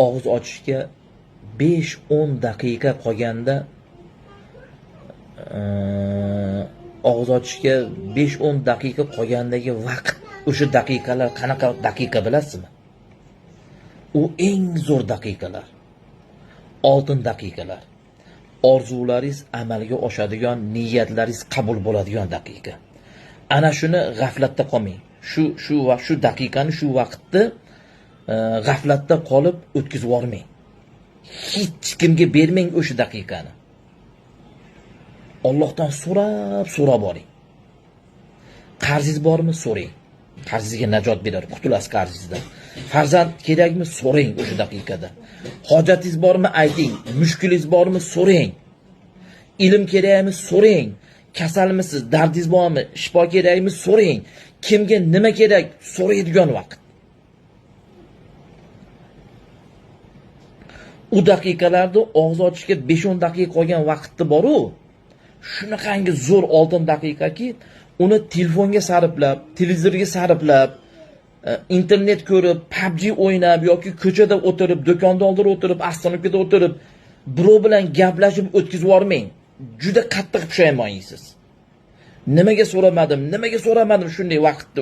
og'iz ochishga 5-10 daqiqa qolganda og'iz ochishga 5-10 daqiqa qolgandagi vaqt, o'sha daqiqalar qanaqa daqiqa bilasizmi? U eng zo'r daqiqalar. Oltin daqiqalar. Orzularingiz amalga oshadigan, niyatlaringiz qabul bo'ladigan daqiqa. Ana shuni g'aflatda qolmang. Shu daqiqani, shu vaqtni g'aflatda qolib o'tkazib yormang. Hech kimga bermang o'sha daqiqani. Allohdan so'rab oling. Qarzingiz bormi? So'rang. Qarzingizga najot beradi, qutulasiz qarzingizdan. Farzand kerakmi? So'rang o'sha daqiqada. Hojatingiz bormi? Ayting. Mushkulingiz bormi? So'rang. Ilm kerakmi? So'rang. Kasalmisiz? Dardingiz bormi? Shifo kerakmi? So'rang. Kimga nima kerak? So'raydigan vaqt. U daqiqalarda og'iz ochishga 5-10 daqiqa qolgan vaqtda bor-u, shunaqangi zo'r oltin daqiqaki, uni telefonga sarflab, televizorga sarflab, internet ko'rib, PUBG o'ynab yoki ko'chada o'tirib, do'konda oldida o'tirib, avtomobilda o'tirib, birov bilan gaplashib o'tkazib yormang. Juda qattiq pushaymon yeysiz. Nimaga so'ramadim shunday vaqtda